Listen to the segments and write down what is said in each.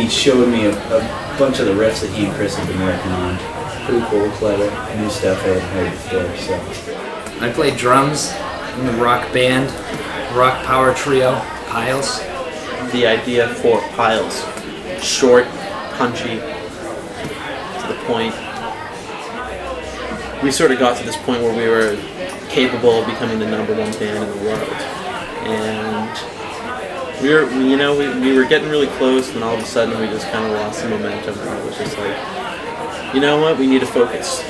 he showed me a bunch of the riffs that he and Chris have been working on. Pretty cool, clever, new stuff I hadn't heard before. So I play drums in the rock band, rock power trio, Piles. The idea for Piles, short, punchy, to the point. We sort of got to this point where we were capable of becoming the #1 band in the world, and we were getting really close, and all of a sudden we just kind of lost the momentum, and it was just like, you know what, we need to focus.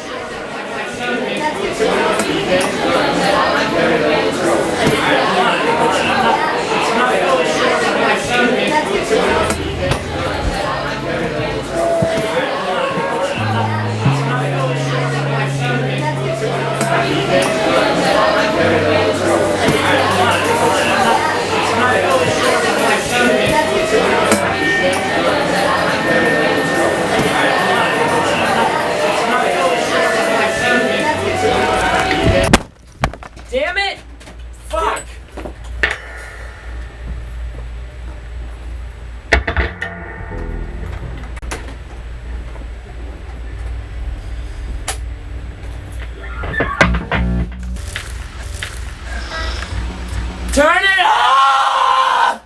Damn it! Fuck! Turn it off!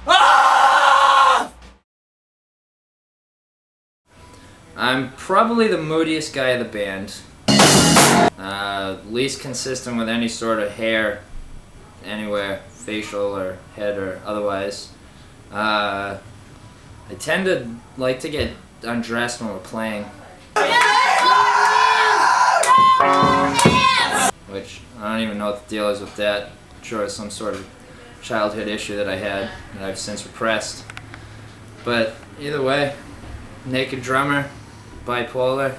Off! I'm probably the moodiest guy of the band. Least consistent with any sort of hair anywhere, facial or head or otherwise. I tend to like to get undressed when we're playing. Which, I don't even know what the deal is with that. I'm sure it's some sort of childhood issue that I had that I've since repressed. But either way, naked drummer, bipolar.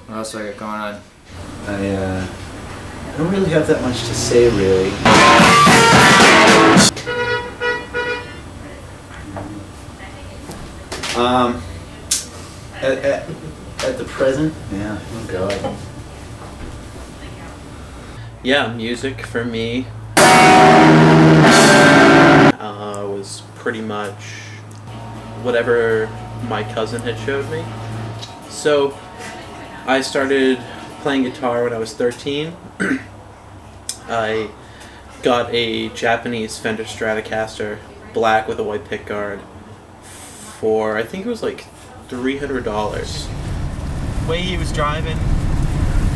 What else do I got going on? I don't really have that much to say, really. At the present, yeah. Oh God. Yeah, music for me was pretty much whatever my cousin had showed me. So I started playing guitar when I was 13. I got a Japanese Fender Stratocaster, black with a white pickguard, for I think it was like $300. The way he was driving,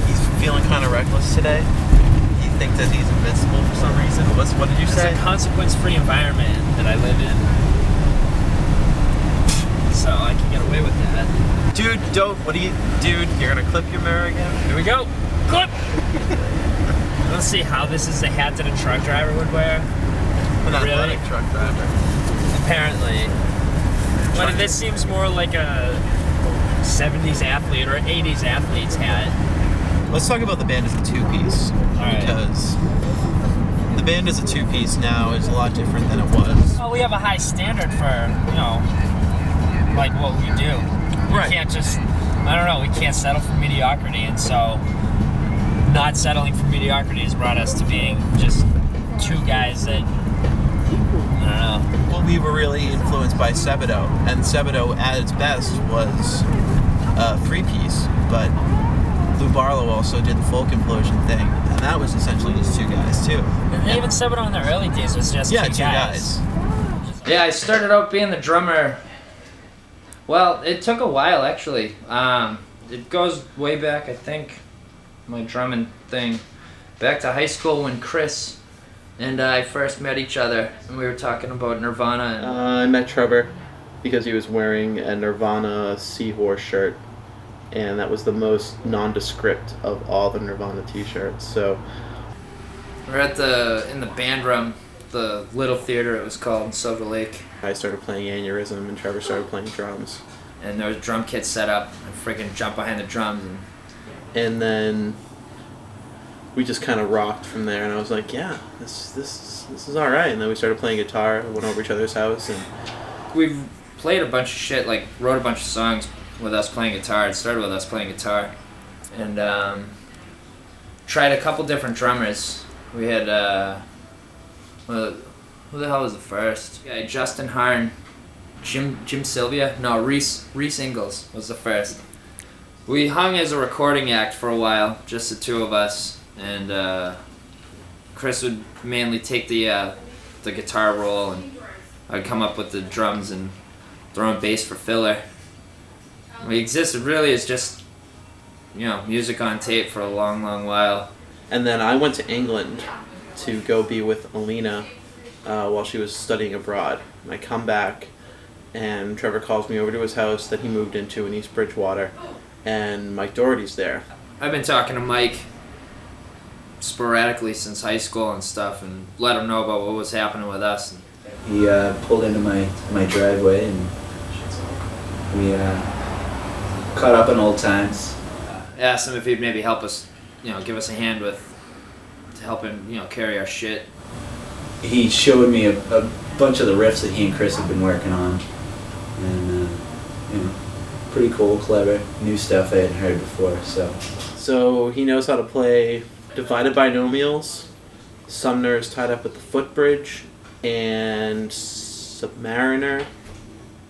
he's feeling kind of reckless today. He thinks that he's invincible for some reason. What did you say? It's a consequence-free environment that I live in, so I can get away with that. Dude, dude, you're gonna clip your mirror again? Here we go. Clip! Let's see how this is the hat that a truck driver would wear. An athletic truck driver. Apparently. But this seems more like a 70s athlete or 80s athlete's hat. Let's talk about the band as a two-piece. Alright. Because the band as a two-piece now is a lot different than it was. Well, we have a high standard for, like what we do. We can't just, we can't settle for mediocrity, and so not settling for mediocrity has brought us to being just two guys that, I don't know. Well, we were really influenced by Sebadoh, and Sebadoh at its best was a three-piece, but Lou Barlow also did the Folk Implosion thing, and that was essentially just two guys, too. And even Sebadoh in the early days was just two guys. Yeah, I started out being the drummer. Well, it took a while, actually. It goes way back, I think, my drumming thing, back to high school when Chris and I first met each other, and we were talking about Nirvana. And I met Trevor because he was wearing a Nirvana Seahorse shirt, and that was the most nondescript of all the Nirvana t-shirts, so... We're in the band room, the Little Theater it was called, in Silver Lake. I started playing Aneurysm, and Trevor started playing drums. And there was drum kits set up, and freaking jump behind the drums. And then we just kind of rocked from there, and I was like, yeah, this is all right. And then we started playing guitar, went over each other's house, and we've played a bunch of shit, like wrote a bunch of songs with us playing guitar. It started with us playing guitar, and tried a couple different drummers. We had Who the hell was the first? Yeah, Justin Harn, Jim Sylvia. No, Reese Ingalls was the first. We hung as a recording act for a while, just the two of us, and Chris would mainly take the guitar role, and I'd come up with the drums and throw in bass for filler. We existed really as just, music on tape for a long, long while. And then I went to England to go be with Alina while she was studying abroad. And I come back, and Trevor calls me over to his house that he moved into in East Bridgewater, and Mike Doherty's there. I've been talking to Mike sporadically since high school and stuff, and let him know about what was happening with us. He pulled into my driveway, and we caught up on old times. Asked him if he'd maybe help us, give us a hand to help him, carry our shit. He showed me a bunch of the riffs that he and Chris have been working on, and pretty cool, clever, new stuff I hadn't heard before. So he knows how to play Divided Binomials, Sumner's Tied Up with the Footbridge, and Submariner.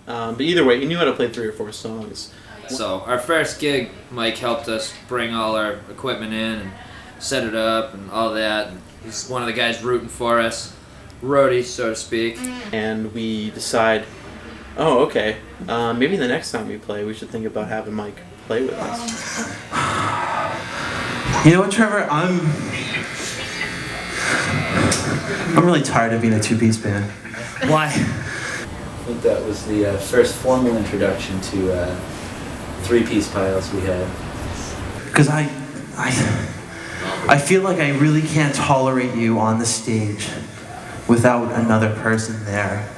But either way, he knew how to play 3 or 4 songs. So our first gig, Mike helped us bring all our equipment in and set it up and all that. And he's one of the guys rooting for us, roadie, so to speak. And we decide, okay, maybe the next time we play, we should think about having Mike play with us. You know what, Trevor? I'm really tired of being a 2-piece band. Why? I think that was the first formal introduction to 3-piece piles we had. Because I feel like I really can't tolerate you on the stage without another person there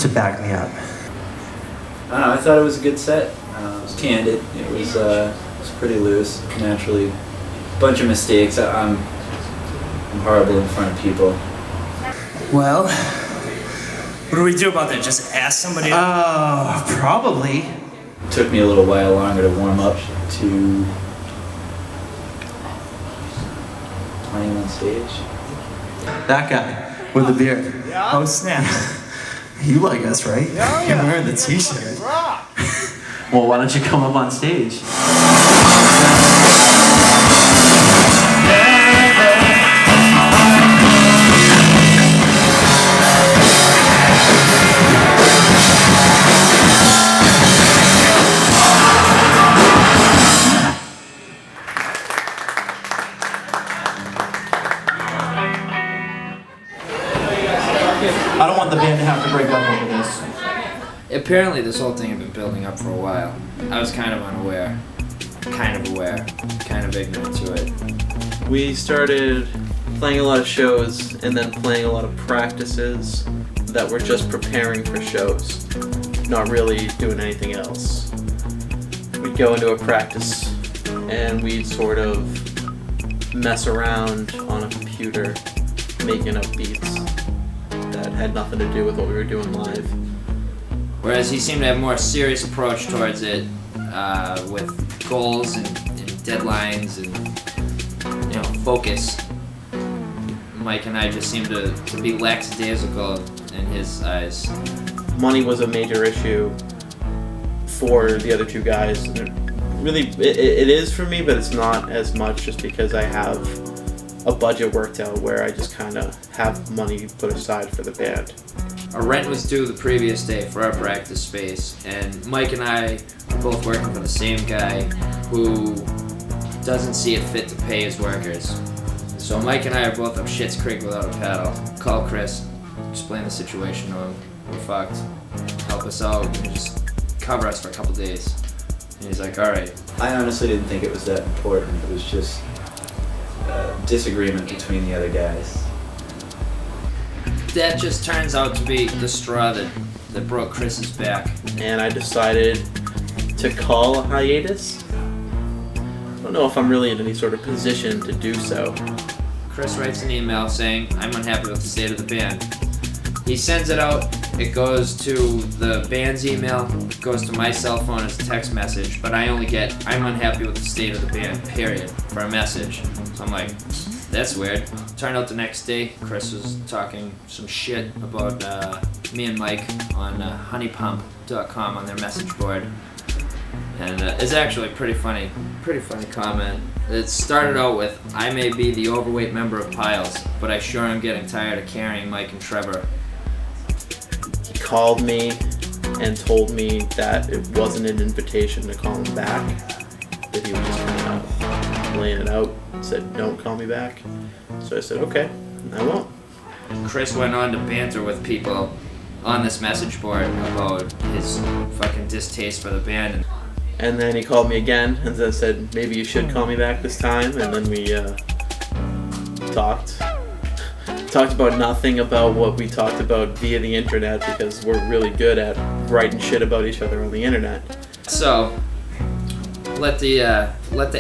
to back me up. I don't know, I thought it was a good set. It was candid. It was pretty loose, naturally. Bunch of mistakes. I'm horrible in front of people. Well, what do we do about that? Just ask somebody? Probably. It took me a little while longer to warm up to playing on stage. That guy with the beard. Yeah. Oh, snap. You like us, right? Yeah. You're wearing the t-shirt. Well, why don't you come up on stage? I don't want the band to have to break up over this. Apparently this whole thing had been building up for a while. I was kind of unaware, kind of aware, kind of ignorant to it. We started playing a lot of shows and then playing a lot of practices that were just preparing for shows, not really doing anything else. We'd go into a practice and we'd sort of mess around on a computer making up beats that had nothing to do with what we were doing live. Whereas he seemed to have a more serious approach towards it, with goals and deadlines and focus. Mike and I just seemed to be lackadaisical in his eyes. Money was a major issue for the other two guys. Really, it is for me, but it's not as much just because I have a budget worked out where I just kind of have money put aside for the band. Our rent was due the previous day for our practice space, and Mike and I are both working for the same guy who doesn't see it fit to pay his workers. So Mike and I are both up shit's creek without a paddle. Call Chris, explain the situation to him. We're fucked. Help us out. Just cover us for a couple days. And he's like, all right. I honestly didn't think it was that important. It was just disagreement between the other guys. That just turns out to be the straw that broke Chris's back. And I decided to call a hiatus. I don't know if I'm really in any sort of position to do so. Chris writes an email saying, I'm unhappy with the state of the band. He sends it out, it goes to the band's email, it goes to my cell phone as a text message, but I only get, I'm unhappy with the state of the band, period, for a message. So I'm like, that's weird. Turned out the next day, Chris was talking some shit about me and Mike on honeypump.com on their message board. And it's actually pretty funny comment. It started out with, I may be the overweight member of Piles, but I sure am getting tired of carrying Mike and Trevor. He called me and told me that it wasn't an invitation to call him back, that he was just kind of laying it out, said don't call me back. So I said okay, I won't. Chris went on to banter with people on this message board about his fucking distaste for the band. And then he called me again and then said maybe you should call me back this time, and then we talked about nothing about what we talked about via the internet, because we're really good at writing shit about each other on the internet. So let the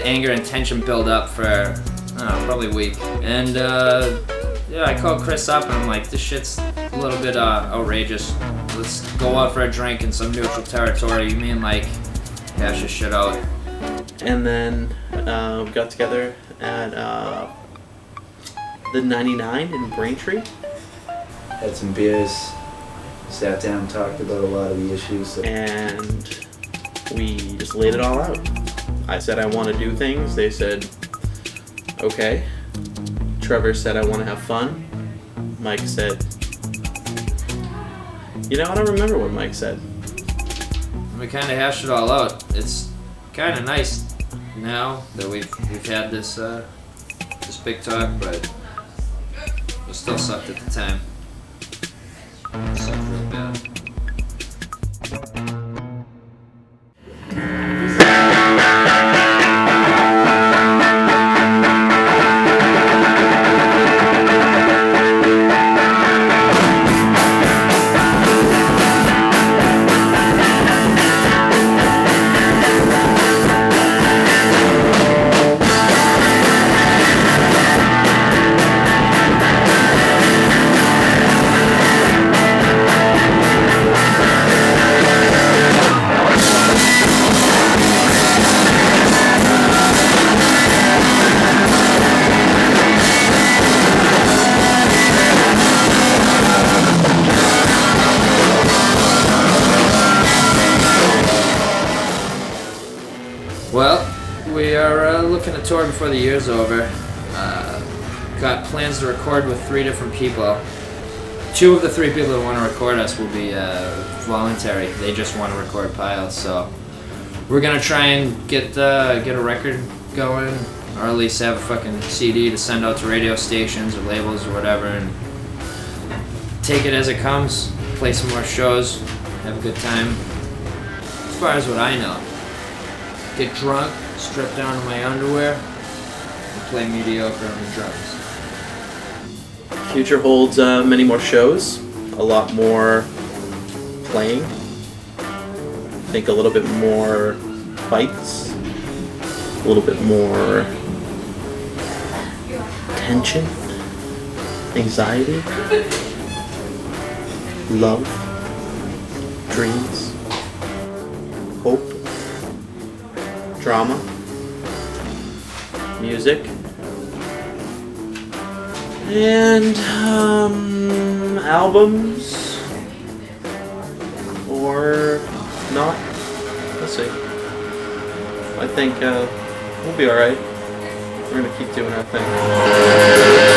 anger and tension build up for probably a week, and I called Chris up and I'm like, this shit's a little bit outrageous. Let's go out for a drink in some neutral territory. Me and Mike hash this shit out. And then we got together at the 99 in Braintree. Had some beers, sat down, talked about a lot of the issues. And we just laid it all out. I said I want to do things. They said, okay. Trevor said I want to have fun. Mike said, I don't remember what Mike said. We kind of hashed it all out. It's kind of nice now that we've had this big talk, but it still sucked at the time. It sucked real bad. Well, we are looking to tour before the year's over. Got plans to record with 3 different people. 2 of the 3 people that want to record us will be voluntary. They just want to record Piles, so we're gonna try and get a record going, or at least have a fucking CD to send out to radio stations or labels or whatever, and take it as it comes. Play some more shows, have a good time. As far as what I know. Get drunk, strip down to my underwear, and play mediocre on the drums. Future holds many more shows, a lot more playing. I think a little bit more fights, a little bit more tension, anxiety, love, dreams, hope, drama, music, and albums, or not. Let's see. I think we'll be alright. We're gonna keep doing our thing.